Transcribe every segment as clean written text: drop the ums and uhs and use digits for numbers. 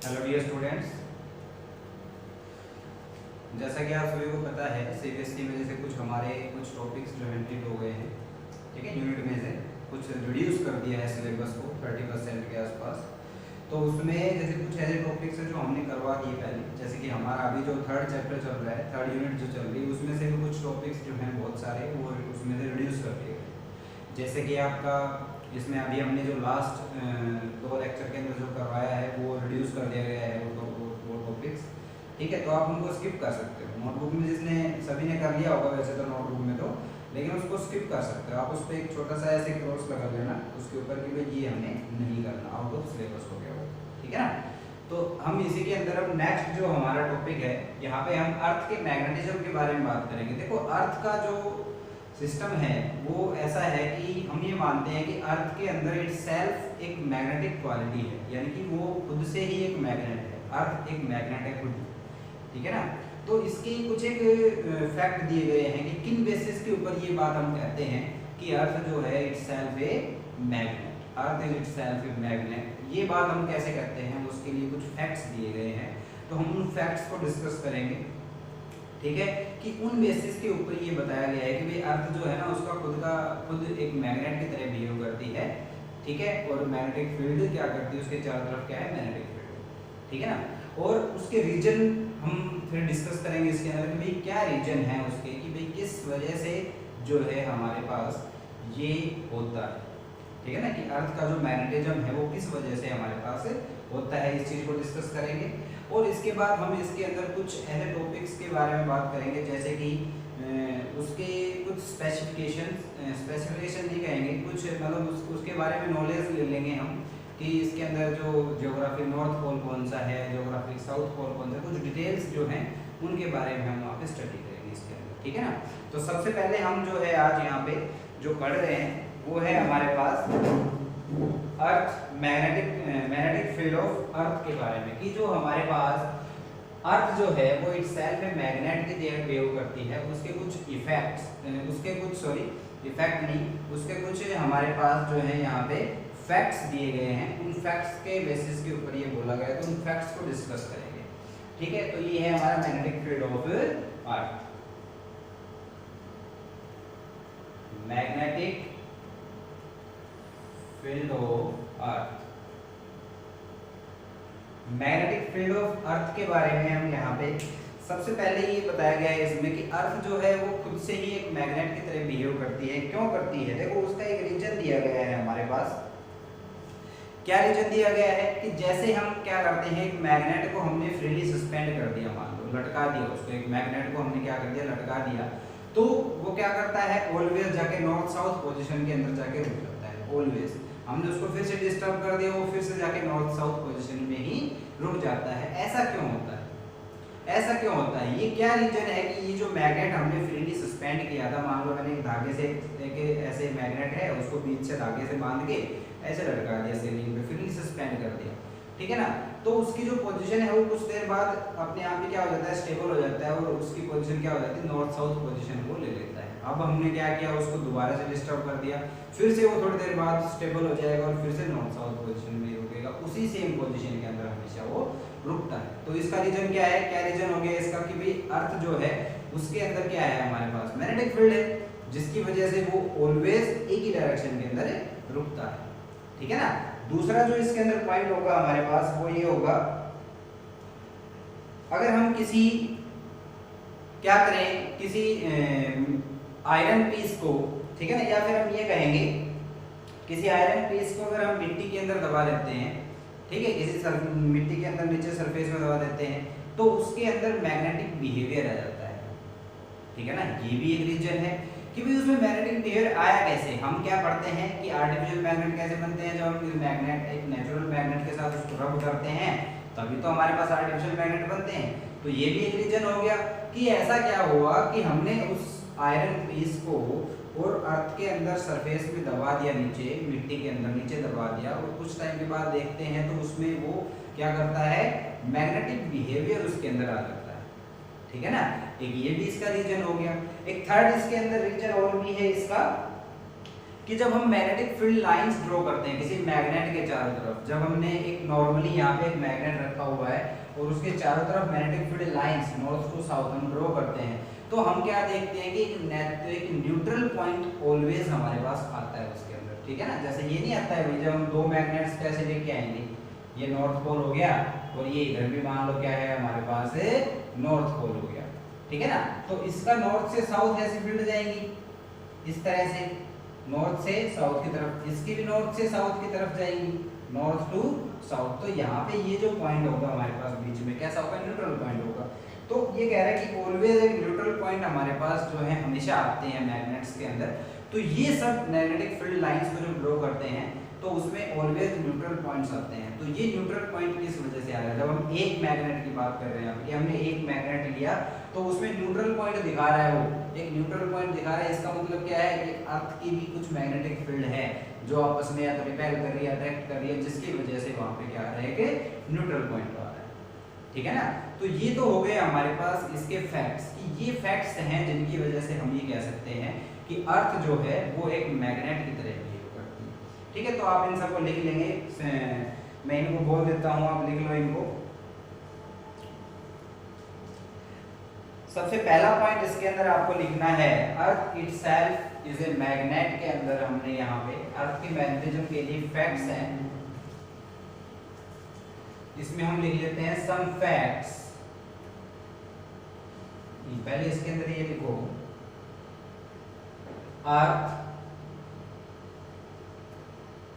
Hello dear students, जैसा कि आप सभी को पता है सीबीएसई में जैसे कुछ टॉपिक्स जो हैं डिलीट हो गए हैं। ठीक है, यूनिट में से कुछ रिड्यूस कर दिया है सिलेबस को 30% के आसपास। तो उसमें जैसे कुछ ऐसे टॉपिक्स हैं जो हमने करवा दिए पहले, जैसे कि हमारा अभी जो थर्ड चैप्टर चल रहा है, थर्ड यूनिट जो चल रही है, उसमें से भी कुछ टॉपिक्स जो हैं बहुत सारे वो उसमें से रिड्यूस कर दिए गए। जैसे कि आपका इसमें अभी हमने जो लास्ट 2 लेक्चर के अंदर जो करवाया है वो रिड्यूस कर दिया गया है वो टॉपिक्स। ठीक है, तो आप उनको स्किप कर सकते हो। नोटबुक में जिसने सभी ने कर लिया होगा वैसे तो नोटबुक में तो, लेकिन उसको स्किप कर सकते हो आप। उस पर एक छोटा सा ऐसे क्रॉस लगा देना उसके ऊपर कि भाई ये हमने नहीं करना, आउट ऑफ सिलेबस हो गया वो। ठीक है ना, तो हम इसी के अंदर अब नेक्स्ट जो हमारा टॉपिक है, यहाँ पे हम अर्थ के मैग्नेटिज्म के बारे में बात करेंगे। देखो, अर्थ का जो सिस्टम है वो ऐसा है कि हम ये मानते हैं कि अर्थ के अंदर इटसेल्फ एक मैग्नेटिक क्वालिटी है, यानी कि वो खुद से ही एक मैग्नेट है। अर्थ एक मैग्नेट है खुद। ठीक है ना, तो इसके कुछ एक फैक्ट दिए गए हैं कि किन बेसिस के ऊपर ये बात हम कहते हैं कि अर्थ जो है itself a magnet, earth is itself a magnet. ये बात हम कैसे कहते हैं, उसके लिए कुछ फैक्ट्स दिए गए हैं, तो हम उन फैक्ट्स को डिस्कस करेंगे। ठीक है, कि उन बेसिस के ऊपर ये बताया गया है कि भाई अर्थ जो है ना उसका खुद एक मैग्नेट की तरह बिहेव करती है। ठीक है, और मैग्नेटिक फील्ड क्या करती है, उसके चारों तरफ क्या है, मैग्नेटिक फील्ड। ठीक है ना, और उसके रीजन हम फिर डिस्कस करेंगे इसके अंदर कि भाई क्या रीजन है उसके, कि भाई किस वजह से जो है हमारे पास ये होता है। ठीक है ना, कि अर्थ का जो मैग्नेटिज्म है वो किस वजह से हमारे पास होता है, इस चीज़ को डिस्कस करेंगे। और इसके बाद हम इसके अंदर कुछ ऐसे टॉपिक्स के बारे में बात करेंगे जैसे कि उसके कुछ स्पेसिफिकेशन नहीं कहेंगे, कुछ मतलब उसके बारे में नॉलेज ले लेंगे हम कि इसके अंदर जो ज्योग्राफी नॉर्थ पोल कौन सा है, ज्योग्राफी साउथ पोल कौन सा, कुछ डिटेल्स जो हैं उनके बारे में हम वहाँ पे स्टडी करेंगे इसके अंदर। ठीक है ना, तो सबसे पहले हम जो है आज यहाँ पे जो पढ़ रहे हैं वो है हमारे पास earth magnetic field of earth के बारे में, कि जो हमारे पास अर्थ जो है वो इटसेल्फ में मैग्नेट की तरह बिहेव करती है। उसके कुछ इफेक्ट नहीं, उसके कुछ हमारे पास जो है यहाँ पे फैक्ट्स दिए गए हैं। उन फैक्ट्स के बेसिस के ऊपर ये बोला गया है, तो उन फैक्ट्स को डिस्कस करेंगे। ठीक है, तो ये है हमारा magnetic field of earth. Magnetic field of earth, magnetic field of earth के बारे में हम यहाँ पे सबसे पहले ये बताया गया है इसमें कि अर्थ जो है वो खुद से ही एक मैग्नेट की तरह बिहेव करती है। क्यों करती है, देखो उसका एक रीजन दिया गया है हमारे पास। क्या रीजन दिया गया है कि जैसे हम क्या करते हैं, एक मैग्नेट को हमने फ्रीली सस्पेंड कर दिया, मान लो लटका दिया उसको, एक मैग्नेट को हमने क्या कर दिया, लटका दिया, तो वो क्या करता है, ऑलवेज जाके नॉर्थ साउथ पोजीशन के अंदर जाके रुक जाता है। ऑलवेज हमने उसको फिर से डिस्टर्ब कर दिया, वो फिर से जाके नॉर्थ साउथ पोजीशन में ही रुक जाता है। ऐसा क्यों होता है, ऐसा क्यों होता है, ये क्या रीजन है कि ये जो मैग्नेट हमने फ्रीली सस्पेंड किया था, मान लो मैंने एक धागे से एक ऐसे मैग्नेट है उसको बीच से धागे से बांध के ऐसे लटका दिया सीलिंग पे, फ्रीली सस्पेंड कर दिया। ठीक है ना, तो उसकी जो पोजीशन है वो कुछ देर बाद अपने आप ही क्या हो जाता है, स्टेबल हो जाता है, और उसकी पोजीशन क्या हो जाती है, नॉर्थ साउथ पोजीशन को ले लेता है। अब हमने क्या किया, उसको दोबारा से डिस्टर्ब कर दिया, फिर से वो थोड़ी देर बाद स्टेबल हो जाएगा और फिर से नॉर्थ साउथ पोजीशन में रुकेगा, उसी सेम पोजीशन के अंदर हमेशा वो रुकता है। तो इसका रीजन क्या है, क्या रीजन हो गया इसका कि भाई अर्थ जो है उसके अंदर क्या है, हमारे पास मैग्नेटिक फील्ड है, जिसकी वजह से वो ऑलवेज एक ही डायरेक्शन के अंदर रुकता है। ठीक है ना, दूसरा जो इसके अंदर पॉइंट होगा हमारे पास वो ये होगा, अगर हम किसी क्या करें, किसी आयरन पीस को, ठीक है ना, या फिर हम ये कहेंगे किसी आयरन पीस को अगर हम मिट्टी के अंदर दबा देते हैं, ठीक है, किसी मिट्टी के अंदर नीचे सरफेस में दबा देते हैं, तो उसके अंदर मैग्नेटिक बिहेवियर आ जाता है। ठीक है ना, ये भी एक रीजन है कि भाई उसमें मैग्नेटिक बिहेवियर आया कैसे। हम क्या पढ़ते हैं कि आर्टिफिशियल मैग्नेट कैसे बनते हैं, जब हम मैग्नेट एक नेचुरल मैग्नेट के साथ उसको रब करते हैं तभी तो हमारे पास आर्टिफिशियल मैग्नेट बनते हैं। तो ये भी एक रीजन हो गया कि ऐसा क्या हुआ कि हमने उस आयरन पीस को और अर्थ के अंदर सरफेस में दबा दिया, नीचे मिट्टी के अंदर नीचे दबा दिया, और कुछ टाइम के बाद देखते हैं तो उसमें वो क्या करता है, मैग्नेटिक बिहेवियर उसके अंदर आ जाता है। ठीक है ना, एक ये भी इसका रीजन हो गया। एक थर्ड इसके अंदर रीजन और भी है इसका कि जब हम मैग्नेटिक फील्ड लाइंस ड्रॉ करते हैं किसी मैग्नेट के चारों तरफ, जब हमने एक नॉर्मली यहाँ पे एक मैग्नेट रखा हुआ है और उसके चारों तरफ magnetic field lines north to south हम ड्रॉ करते हैं, तो हम क्या देखते हैं कि एक न्यूट्रल पॉइंट ऑलवेज हमारे पास आता है उसके अंदर, ठीक है ना। जैसे ये नहीं आता है भाई, जब हम दो मैग्नेट्स कैसे लेके आएंगे, ये नॉर्थ पोल हो गया और ये इधर भी मान लो क्या है हमारे पास है नॉर्थ पोल हो गया, ठीक है ना। तो इसका नॉर्थ से साउथ ऐसे फील्ड जाएंगी इस तरह से, नॉर्थ से साउथ की तरफ, इसकी भी नॉर्थ से साउथ की तरफ जाएंगी, नॉर्थ टू साउथ। तो यहाँ पे ये जो पॉइंट होगा हमारे पास बीच में कैसा होगा, न्यूट्रल पॉइंट होगा। तो ये कह रहा है कि ऑलवेज एक न्यूट्रल पॉइंट हमारे पास जो है हमेशा आते हैं मैग्नेट्स के अंदर। तो ये सब मैग्नेटिक फील्ड लाइंस को जो ड्रॉ करते हैं तो उसमें ऑलवेज न्यूट्रल पॉइंट्स आते हैं। तो ये न्यूट्रल पॉइंट किस वजह से आ रहा है, जब हम एक मैग्नेट की बात कर रहे हैं कि हमने एक मैग्नेट लिया तो उसमें न्यूट्रल पॉइंट दिखा रहा है, वो एक न्यूट्रल पॉइंट दिखा रहा है। इसका मतलब क्या है कि अर्थ की भी कुछ मैग्नेटिक फील्ड है जो आपस में या तो रिपेल कर रही है, अट्रैक्ट कर रही है, जिसकी वजह से वहां पे क्या आ रहा है कि न्यूट्रल पॉइंट आ रहा है, ठीक है ना। तो ये तो हो गए हमारे पास इसके फैक्ट्स, कि ये फैक्ट्स हैं जिनकी वजह से हम ये कह सकते हैं कि अर्थ जो है वो एक मैग्नेट की तरह बिहेव करती है, ठीक है। तो आप इन सबको लिख लेंगे, मैं इनको बोल देता हूँ, आप लिख लो इनको। सबसे पहला पॉइंट इसके अंदर आपको लिखना है, अर्थ इटसेल्फ इज ए मैग्नेट। के अंदर हमने यहाँ पे अर्थ के मैग्नेटिज्म के लिए फैक्ट्स हैं, इसमें हम लिख लेते हैं सम फैक्ट्स। पहले इसके अंदर ये लिखो, अर्थ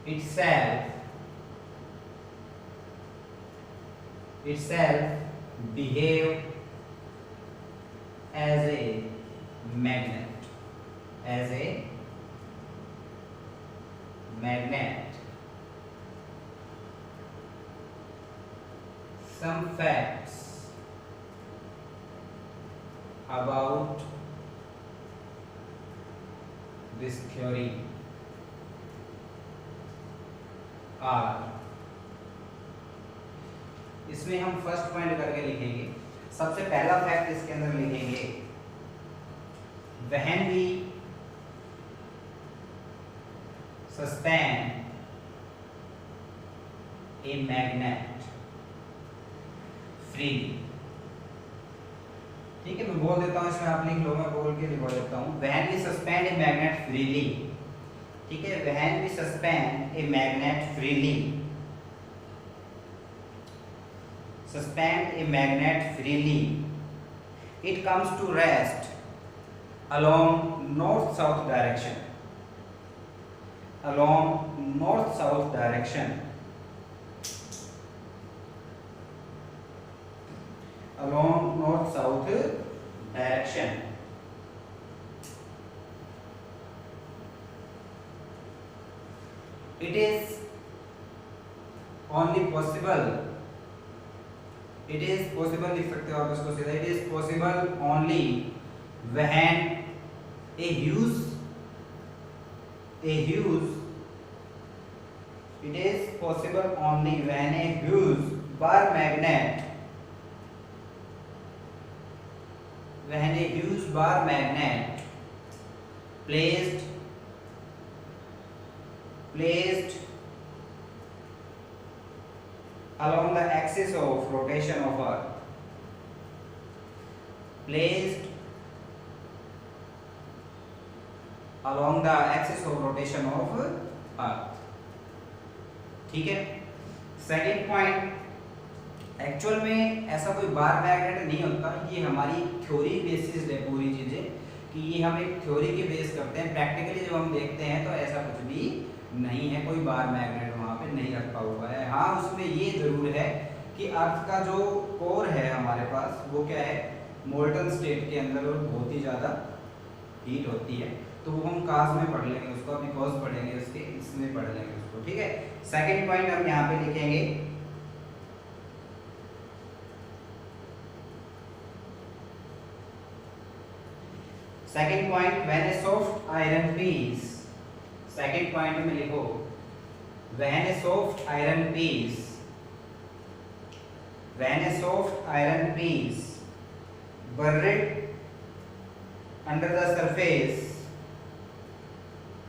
itself behave as a magnet, as a magnet. Some facts about this theory are, इसमें हम फर्स्ट पॉइंट करके लिखेंगे। सबसे पहला फैक्ट इसके अंदर लिखेंगे, when we suspend a magnet freely, ठीक है, मैं बोल देता हूँ, इसमें आप लिख लो, मैं बोल के लिखवा देता हूँ। when we suspend a magnet freely, ठीक है, when we suspend a magnet freely, suspend a magnet freely, it comes to rest along north-south direction, along north-south direction, along north-south direction. It is only possible, it is possible लिख सकते हो आप इसको सीधा, it is possible only when a huge, it is possible only when a huge bar magnet, when a huge bar magnet placed along the axis of rotation of Earth, placed along the axis of rotation of Earth, ठीक है। Second point, actual में ऐसा कोई bar magnet नहीं होता, ये हमारी theory basis है पूरी चीजें, कि ये हम एक थ्योरी के बेस करते हैं। प्रैक्टिकली जब हम देखते हैं तो ऐसा कुछ भी नहीं है, कोई बार मैग्नेट वहाँ पे नहीं रखा हुआ है। हाँ, उसमें ये जरूर है कि अर्थ का जो कोर है हमारे पास वो क्या है, मोल्टन स्टेट के अंदर और बहुत ही ज़्यादा हीट होती है, तो वो हम काज में पढ़ लेंगे उसको, अभी कॉज पढ़ेंगे उसके, इसमें पढ़ लेंगे उसको, ठीक है। सेकेंड पॉइंट हम यहाँ पे लिखेंगे, second point, when a soft iron piece, second point में लिखो, when a soft iron piece, when a soft iron piece buried under the surface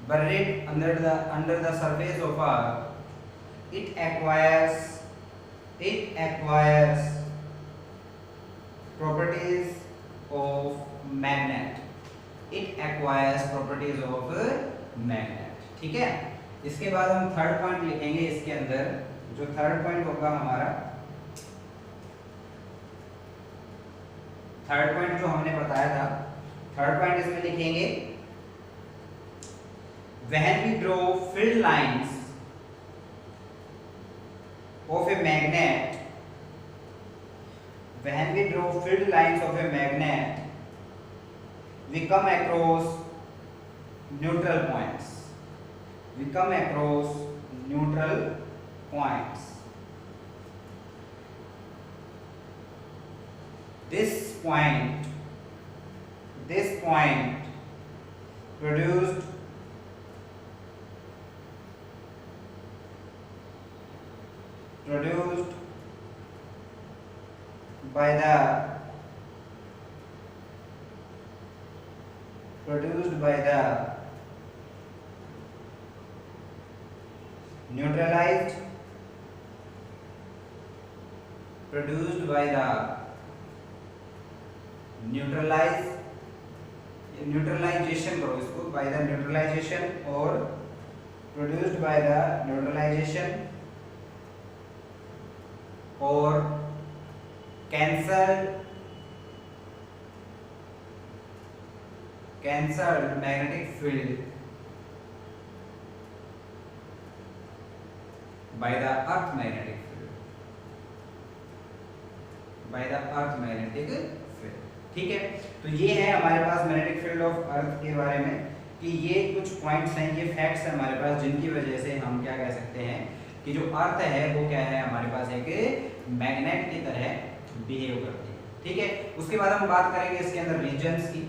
buried under the surface of Earth, it acquires properties of magnet. It acquires properties of magnet. ठीक है, इसके बाद हम third point लिखेंगे इसके अंदर। जो third point होगा हमारा, थर्ड पॉइंट जो हमने बताया था, थर्ड पॉइंट इसमें लिखेंगे when we draw field lines of a magnet, when we draw field lines of a magnet, we come across neutral points. We come across neutral points. This point produced by the neutralization करो इसको, by the neutralization or produced by the neutralization or cancelled magnetic field by the earth magnetic field. ठीक है, तो ये है हमारे पास magnetic field of earth के बारे में कि ये कुछ पॉइंट्स हैं, ये फैक्ट्स हैं हमारे पास, जिनकी वजह से हम क्या कह सकते हैं कि जो अर्थ है वो क्या है, हमारे पास एक मैग्नेट की तरह बिहेव करती है। ठीक है, उसके बाद हम बात करेंगे इसके अंदर रीजन्स की,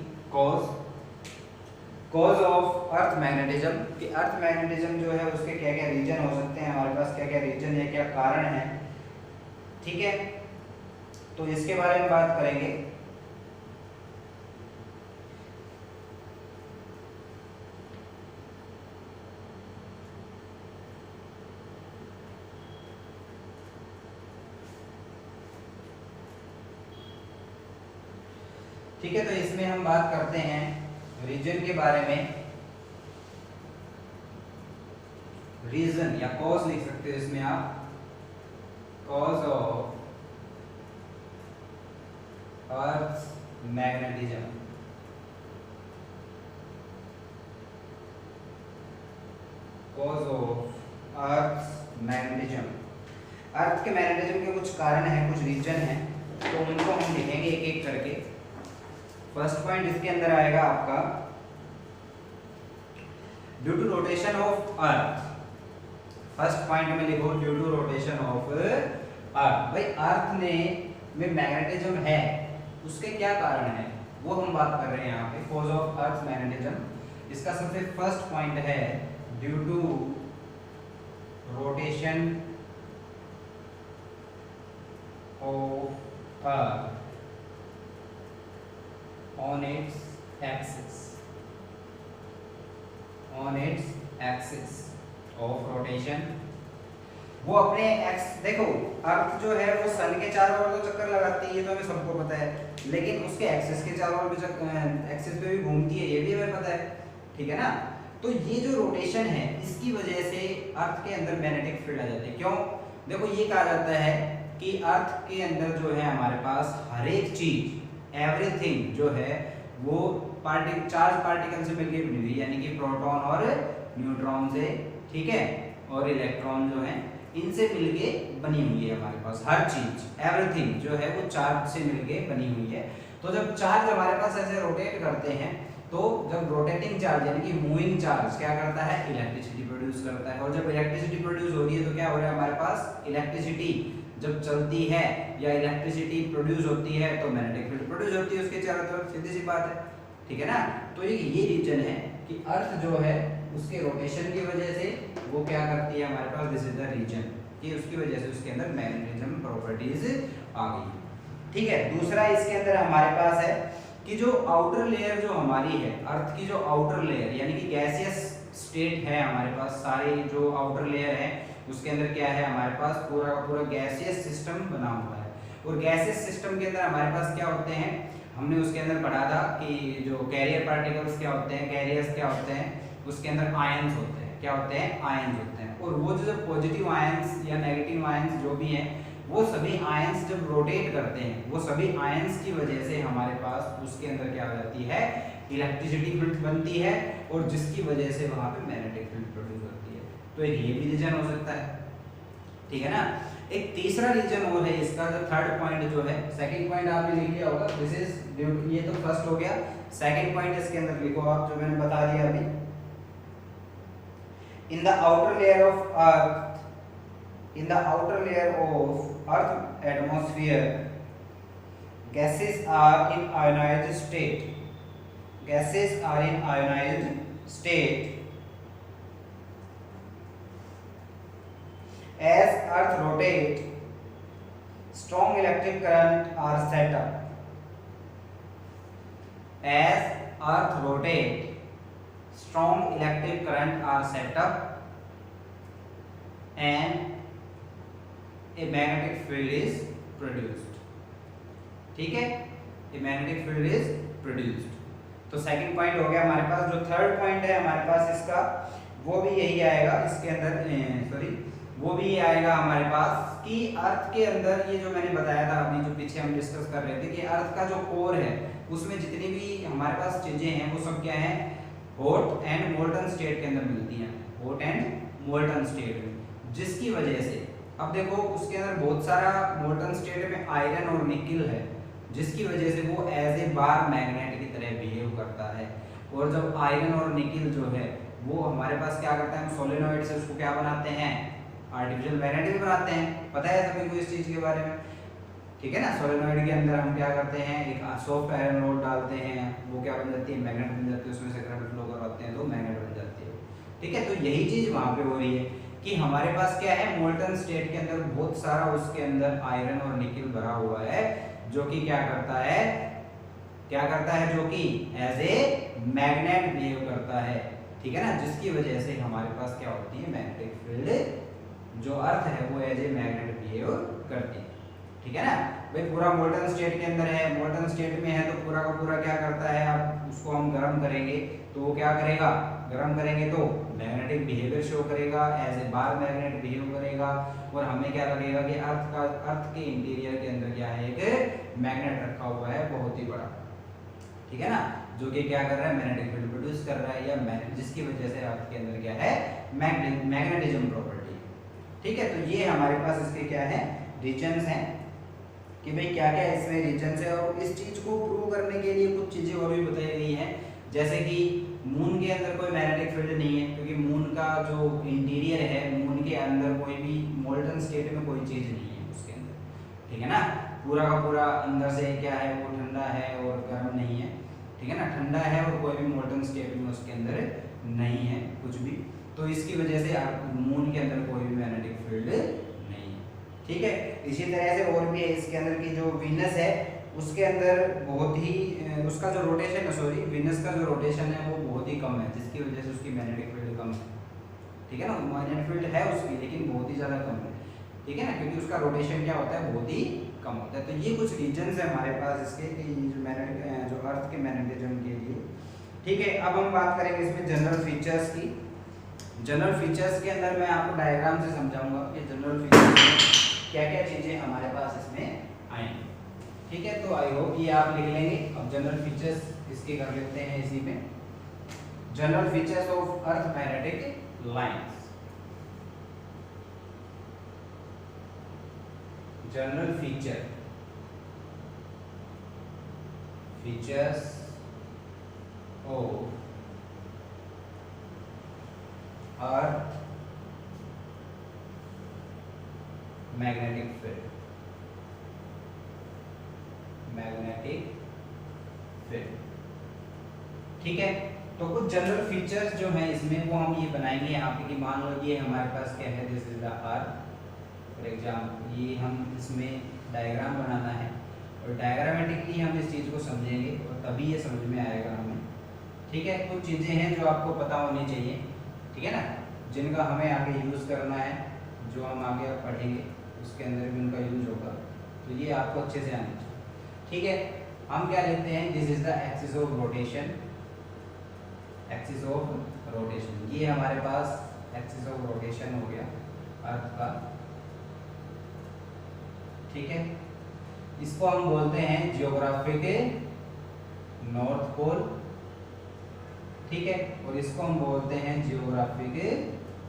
कॉज ऑफ अर्थ मैग्नेटिज्म, कि अर्थ मैग्नेटिज्म जो है उसके क्या क्या रीजन हो सकते हैं, हमारे पास क्या क्या रीजन है, क्या कारण है। ठीक है, तो इसके बारे में बात करेंगे। ठीक है, तो इसमें हम बात करते हैं रीजन के बारे में। रीजन या कॉज लिख सकते हो इसमें आप, cause of earth magnetism. Cause of earth magnetism, earth के मैग्नेटिज्म के कुछ कारण हैं, कुछ रीजन हैं, तो उनको हम लिखेंगे एक एक करके। फर्स्ट पॉइंट इसके अंदर आएगा आपका due to rotation of earth. First point में लिखो due to rotation of earth. भाई अर्थ में मैग्नेटिज्म है, उसके क्या कारण है वो हम बात कर रहे हैं यहाँ पे, कॉज ऑफ अर्थ मैग्नेटिज्म। इसका सबसे फर्स्ट पॉइंट है due to rotation of earth on its axis of rotation। वो अपने एक्स, देखो अर्थ जो है वो सन के चारों ओर तो चक्कर लगाती है, ये तो हमें सबको पता है, लेकिन उसके एक्सिस के चारों ओर भी एक्सिस पे भी घूमती है, ये भी हमें पता है। ठीक है ना, तो ये जो रोटेशन है इसकी वजह से अर्थ के अंदर मैग्नेटिक फील्ड आ जाती है। क्यों? देखो ये कहा जाता है कि अर्थ के अंदर जो है हमारे पास हर एक चीज, एवरीथिंग जो है वो चार्ज पार्टिकल से मिलकर बनी हुई है, यानी कि प्रोटॉन और न्यूट्रॉन से, ठीक है, और इलेक्ट्रॉन जो है इनसे मिलके बनी हुई है हमारे पास हर चीज, एवरीथिंग जो है वो चार्ज से मिलके बनी हुई है। तो जब चार्ज हमारे पास ऐसे रोटेट करते हैं, तो जब रोटेटिंग चार्ज यानी कि मूविंग चार्ज क्या करता है, इलेक्ट्रिसिटी प्रोड्यूस करता है, और जब इलेक्ट्रिसिटी प्रोड्यूस हो रही है तो क्या हो रहा है हमारे पास, इलेक्ट्रिसिटी जब चलती है या इलेक्ट्रिसिटी प्रोड्यूस होती है तो मैग्नेटिक फील्ड प्रोड्यूस होती है उसके चारों तरफ, सीधी सी बात है। ठीक है ना, तो ये रीजन है कि अर्थ जो है उसके रोटेशन की वजह से वो क्या करती है हमारे पास, दिस इज द रीजन, कि उसकी वजह से उसके अंदर मैग्नेटिज्म प्रॉपर्टीज आ गई। ठीक है, दूसरा इसके अंदर हमारे पास है कि जो आउटर लेयर जो हमारी है, अर्थ की जो आउटर लेयर यानी कि गैसियस स्टेट है हमारे पास, सारी जो आउटर लेयर है उसके अंदर क्या है हमारे पास पूरा का पूरा गैसियस सिस्टम बना हुआ है। और गैसियस सिस्टम के अंदर हमारे पास क्या होते हैं, हमने उसके अंदर पढ़ा था कि जो कैरियर पार्टिकल्स क्या होते हैं, कैरियर्स क्या होते हैं, उसके अंदर आयंस होते हैं। क्या होते हैं? आयंस होते हैं। और वो जो पॉजिटिव आयंस या नेगेटिव आयंस जो भी हैं, वो सभी आयंस जब रोटेट करते हैं, वो सभी आयंस की वजह से हमारे पास उसके अंदर क्या हो जाती है, इलेक्ट्रिसिटी फील्ड बनती है, और जिसकी वजह से वहां पे मैग्नेटिक फील्ड प्रोड्यूस होती है। तो एक ये भी रीजन हो सकता है, ठीक है ना। एक तीसरा रीजन और है इसका, जो थर्ड पॉइंट जो है, सेकंड पॉइंट आपने लिख लिया होगा, दिस इज, ये तो फर्स्ट हो गया। सेकंड पॉइंट इसके अंदर लिखो आप, जो मैंने बता दिया अभी। In the outer layer of earth, in the outer layer of earth atmosphere, gases are in ionized state. Gases are in ionized state. As earth rotates, strong electric current are set up. As earth rotates, strong electric current are set up, and a magnetic field is produced. ठीक है, a magnetic field is produced. तो second point हो गया हमारे पास। जो third point है हमारे पास इसका, वो भी यही आएगा इसके अंदर, वो भी आएगा हमारे पास कि अर्थ के अंदर, ये जो मैंने बताया था अभी, जो पीछे हम डिस्कस कर रहे थे कि अर्थ का जो कोर है उसमें जितनी भी हमारे पास चीजें हैं वो सब क्या है, हॉट एंड मोल्टन स्टेट के अंदर मिलती हैं, हॉट एंड मोल्टन स्टेट में, जिसकी वजह से अब देखो उसके अंदर बहुत सारा मोल्टन स्टेट में आयरन और निकिल है, जिसकी वजह से वो एज ए बार मैग्नेट की तरह बिहेव करता है। और जब आयरन और निकिल जो है वो हमारे पास क्या करता है, हम सोलेनोइड से उसको क्या बनाते हैं, आर्टिफिशियल मैग्नेट भी बनाते हैं। पता है सभी को इस चीज के बारे में, ठीक है ना। सोलेनोइड के अंदर हम क्या करते हैं, एक सॉफ्ट आयरन रोड डालते हैं, वो क्या बन जाती है, मैग्नेट बन जाती है, उसमें से करंट फ्लो करवाते हैं तो मैग्नेट बन जाती है, ठीक है। तो यही चीज वहां पे हो रही है कि हमारे पास क्या है, मोल्टन स्टेट के अंदर बहुत सारा उसके अंदर आयरन और निकिल भरा हुआ है, जो कि क्या करता है, जो कि एज ए मैग्नेट बिहेव करता है, ठीक है ना, जिसकी वजह से हमारे पास क्या होती है, मैग्नेटिक फील्ड, जो अर्थ है वो एज ए मैग्नेट बिहेव करती है, ठीक है ना। भाई पूरा मोल्टन स्टेट के अंदर है, मोल्टन स्टेट में है तो पूरा का पूरा क्या करता है, अब उसको हम गर्म करेंगे तो वो क्या करेगा, गर्म करेंगे तो मैग्नेटिक बिहेवियर शो करेगा, as a bar magnet behave करेगा, और हमें क्या लगेगा कि अर्थ के इंटीरियर के अंदर क्या है, एक मैग्नेट रखा हुआ है बहुत ही बड़ा, ठीक है ना, जो कि क्या कर रहा है, मैग्नेटिक फील्ड प्रोड्यूस कर रहा है, या जिसकी वजह से अर्थ के अंदर क्या है, मैग्नेटिज्म प्रॉपर्टी, ठीक है। तो ये हमारे पास इसके क्या है, रीजंस हैं कि भाई क्या क्या इसमें रीजंस है। और इस चीज को प्रूव करने के लिए कुछ चीजें और भी बताई गई हैं, जैसे कि मून के अंदर कोई मैग्नेटिक फील्ड नहीं है, क्योंकि मून का जो इंटीरियर है, मून के अंदर कोई भी मोल्टन स्टेट में कोई चीज नहीं है उसके अंदर, ठीक है ना। पूरा का पूरा अंदर से क्या है, वो ठंडा है और गर्म नहीं है, ठीक है ना, ठंडा है और कोई भी मोल्टन स्टेट में उसके अंदर नहीं है कुछ भी। तो इसकी वजह से मून के अंदर कोई भी मैग्नेटिक फील्ड नहीं है, ठीक है। इसी तरह से और भी है इसके अंदर की जो वीनस है, उसके अंदर बहुत ही उसका जो रोटेशन है, सॉरी वीनस का जो रोटेशन है वो बहुत ही कम है, जिसकी वजह से उसकी मैग्नेटिक फील्ड कम है, ठीक है ना। मैग्नेटिक फील्ड है उसकी लेकिन बहुत ही ज़्यादा कम है, ठीक है ना, क्योंकि उसका रोटेशन क्या होता है, बहुत ही कम होता है। तो ये कुछ रीजंस है हमारे पास इसके कि जो अर्थ के मैग्नेटिज्म के लिए, ठीक है। अब हम बात करेंगे इसमें जनरल फीचर्स की। जनरल फीचर्स के अंदर मैं आपको डायग्राम से समझाऊंगा कि जनरल फीचर्स में क्या क्या चीज़ें हमारे पास इसमें आएंगी, ठीक है। तो आई होप ये आप लिख लेंगे। अब जनरल फीचर्स इसके कर लेते हैं इसी में, general features of earth magnetic lines. General features of earth magnetic field, ठीक है। तो कुछ जनरल फीचर्स जो हैं इसमें वो हम ये बनाएंगे यहाँ पे कि मान लो ये हमारे पास क्या है, this is the earth for example, ये हम इसमें डायग्राम बनाना है और डायग्रामेटिकली हम इस चीज़ को समझेंगे और तभी ये समझ में आएगा हमें, ठीक है। कुछ चीज़ें हैं जो आपको पता होनी चाहिए ठीक है ना, जिनका हमें आगे यूज़ करना है, जो हम आगे अब पढ़ेंगे उसके अंदर भी उनका यूज होगा, तो ये आपको अच्छे से आना चाहिए। ठीक है, हम क्या लेते हैं, this is the axis of rotation, axis of rotation, ये हमारे पास एक्सिस ऑफ रोटेशन हो गया अर्थ का। ठीक है, इसको हम बोलते हैं जियोग्राफिक नॉर्थ पोल। ठीक है, और इसको हम बोलते हैं geographic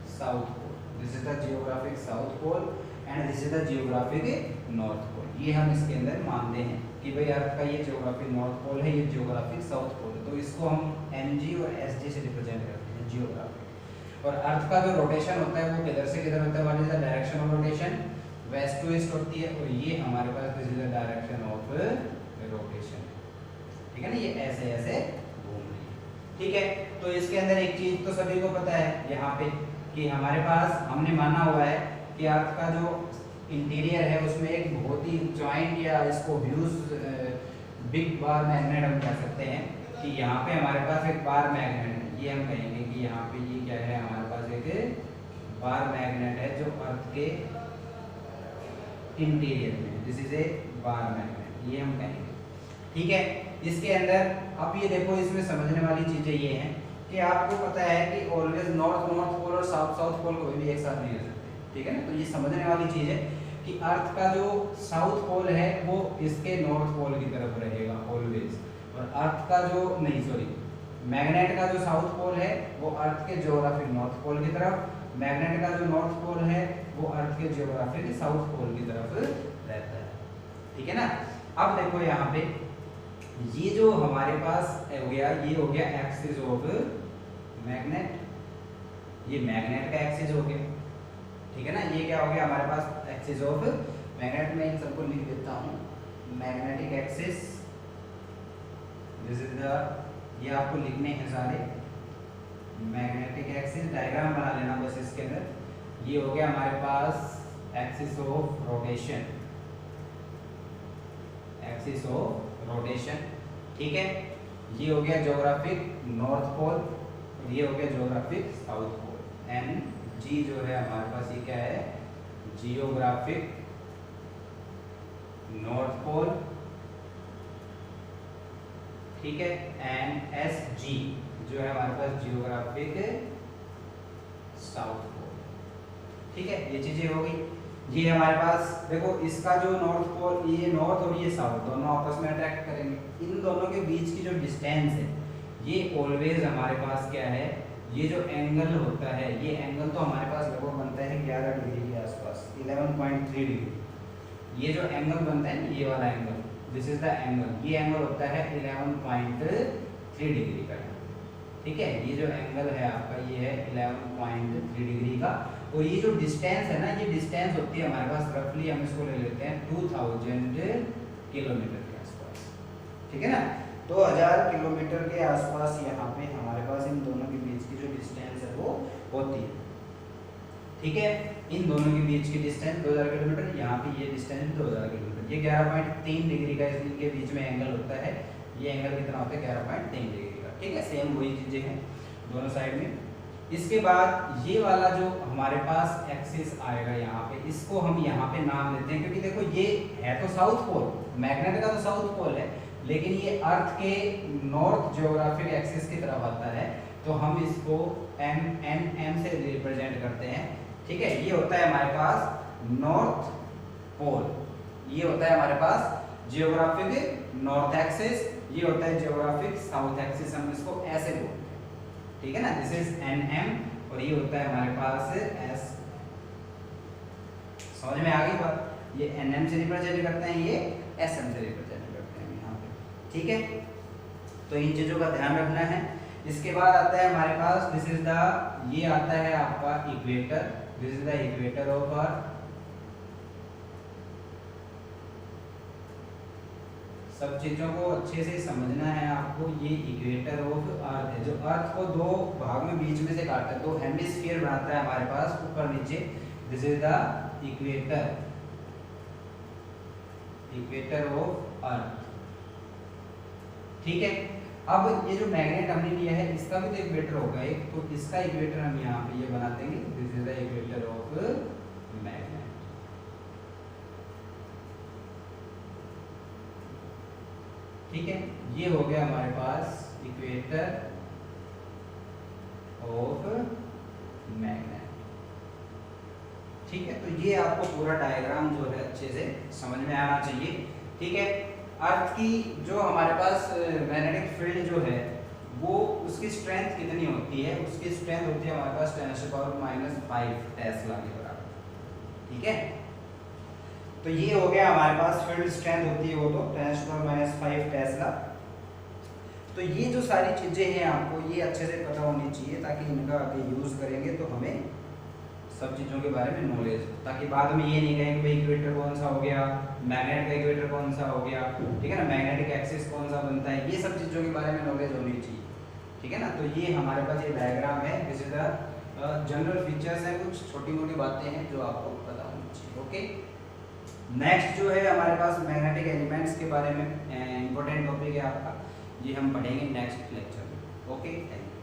south pole. This is the geographic south pole and this is the geographic north pole. ये हम इसके अंदर मानते हैं कि भाई अर्थ का ये जियोग्राफिक नॉर्थ पोल है, ये जियोग्राफिक साउथ पोल है, तो इसको हम mg और sg से रिप्रेजेंट करते हैं जियोग्राफिक। और अर्थ का जो रोटेशन होता है वो किधर से किधर होता है, what is the direction of rotation, west to east होती है, और ये हमारे पास this is the direction of rotation. ठीक है ना, ये ऐसे ऐसे घूम रही है। ठीक है, तो इसके अंदर एक चीज तो सभी को पता है यहाँ पे कि हमारे पास हमने माना हुआ है कि अर्थ का जो इंटीरियर है उसमें एक बहुत ही जॉइंट या इसको ह्यूज बिग बार मैग्नेट हम कह सकते हैं कि यहाँ पे हमारे पास एक बार मैग्नेट है। ये हम कहेंगे कि यहाँ पे ये क्या है, हमारे पास एक बार मैग्नेट है जो अर्थ के इंटीरियर में, this is a bar magnet, ये हम कहेंगे। ठीक है, इसके अंदर अब ये देखो, इसमें समझने वाली चीजें ये हैं कि आपको पता है कि ऑलवेज नॉर्थ नॉर्थ पोल और साउथ साउथ पोल कोई भी एक साथ नहीं हो सकते। ठीक है ना, तो ये समझने वाली चीज है कि अर्थ का जो साउथ पोल है वो इसके नॉर्थ पोल की तरफ रहेगा ऑलवेज, और अर्थ का जो मैग्नेट का जो साउथ पोल है वो अर्थ के जियोग्राफिक नॉर्थ पोल की तरफ, मैग्नेट का जो नॉर्थ पोल है वो अर्थ के जियोग्राफिक साउथ पोल की तरफ रहता है। ठीक है ना, अब देखो यहाँ पे ये जो हमारे पास हो गया, ये हो गया एक्सिस ऑफ मैग्नेट, ये मैग्नेट का एक्सिस हो गया। ठीक है ना, ये क्या हो गया हमारे पास एक्सिस ऑफ मैग्नेट। में इन सबको लिख देता हूँ, magnetic axis, this is the, ये आपको लिखने हैं सारे, मैग्नेटिक एक्सिस डायग्राम बना लेना बस इसके अंदर। ये हो गया हमारे पास axis of rotation, axis of rotation. ठीक है, ये हो गया ज्योग्राफिक नॉर्थ पोल, और ये हो गया ज्योग्राफिक साउथ पोल। एंड जी जो है हमारे पास ये क्या है, जियोग्राफिक नॉर्थ पोल। ठीक है, एंड एस जी जो है हमारे पास जियोग्राफिक साउथ पोल। ठीक है, ये चीजें हो गई। ये हमारे पास देखो, इसका जो नॉर्थ पोल, ये नॉर्थ और ये साउथ दोनों आपस में अट्रैक्ट करेंगे। इन दोनों के बीच की जो डिस्टेंस है ये ऑलवेज हमारे पास क्या है, ये जो एंगल होता है, ये एंगल तो हमारे पास लगभग बनता है 11 डिग्री के आसपास, 11.3 डिग्री। ये जो एंगल बनता है ये वाला angle, this is the angle, ये एंगल होता है 11.3 डिग्री का। ठीक है, ये जो एंगल है आपका ये है 11.3 डिग्री का, और ये जो डिस्टेंस है ना, ये डिस्टेंस होती है हमारे पास रफली, हम इसको ले लेते हैं 2000 किलोमीटर के आसपास। ठीक है ना, 2000 किलोमीटर के आसपास यहाँ पे हमारे पास इन दोनों के बीच की जो डिस्टेंस है वो होती है। ठीक है, इन दोनों के बीच की डिस्टेंस 2000 किलोमीटर, यहाँ पे ये डिस्टेंस 2000 किलोमीटर, ये 11.3 डिग्री का इनके बीच में एंगल होता है। ये एंगल कितना होता है, 11.3 डिग्री का। ठीक है, सेम वही चीजें हैं दोनों साइड में। इसके बाद ये वाला जो हमारे पास एक्सिस आएगा यहाँ पे, इसको हम यहाँ पे नाम देते हैं, क्योंकि देखो ये है तो साउथ पोल, मैग्नेट का तो साउथ पोल है, लेकिन ये अर्थ के नॉर्थ जियोग्राफिक एक्सिस की तरफ आता है, तो हम इसको एम से रिप्रेजेंट करते हैं। ठीक है, ये होता है हमारे पास नॉर्थ पोल, ये होता है हमारे पास जियोग्राफिक नॉर्थ एक्सिस, ये होता है जियोग्राफिक साउथ एक्सिस, हम इसको ऐसे बोलते हैं। ठीक है ना, दिस इज एम, और ये होता है हमारे पास एस। समझ में आ गई बात, ये एम से रिप्रेजेंट करते हैं, ये एम से रिप्रेजेंट करते हैं यहाँ पे। ठीक है, तो इन चीजों का ध्यान रखना है। इसके बाद आता है हमारे पास, दिस इज द, ये आता है आपका equator, this is the equator of earth. सब चीजों को अच्छे से समझना है आपको। ये इक्वेटर ऑफ अर्थ है, जो अर्थ को दो भाग में बीच में से काटता है, दो हेमिस्फीयर बनाता है हमारे पास ऊपर नीचे। This is the equator, equator of earth. ठीक है, अब ये जो मैग्नेट हमने लिया है इसका भी तो इक्वेटर होगा एक, तो इसका इक्वेटर हम यहाँ पे ये बना देंगे, this is the equator of magnet. ठीक है, ये हो गया हमारे पास इक्वेटर ऑफ मैग्नेट। ठीक है, तो ये आपको पूरा डायग्राम जो है अच्छे से समझ में आना चाहिए। ठीक है, अर्थ की जो हमारे पास मैग्नेटिक फील्ड जो है वो उसकी स्ट्रेंथ कितनी होती है, उसकी स्ट्रेंथ होती है हमारे पास 10⁻⁵ टेस्ला के बराबर। ठीक है, तो ये हो गया हमारे पास फील्ड स्ट्रेंथ होती है वो तो 10⁻⁵ टेस्ला। तो ये जो सारी चीज़ें हैं आपको ये अच्छे से पता होनी चाहिए, ताकि इनका आगे यूज़ करेंगे तो हमें सब चीज़ों के बारे में नॉलेज, ताकि बाद में ये नहीं कहें कि भाई इक्वेटर कौन सा हो गया, मैग्नेट का इक्वेटर कौन सा हो गया। ठीक है ना, मैग्नेटिक एक्सिस कौन सा बनता है, ये सब चीज़ों के बारे में नॉलेज होनी चाहिए। ठीक है ना, तो ये हमारे पास ये डायग्राम है, this is the general features हैं, कुछ छोटी मोटी बातें हैं जो आपको पता होनी चाहिए। ओके, नेक्स्ट जो है हमारे पास मैग्नेटिक एलिमेंट्स के बारे में इंपॉर्टेंट टॉपिक है आपका, ये हम पढ़ेंगे नेक्स्ट लेक्चर में। Okay, thank you.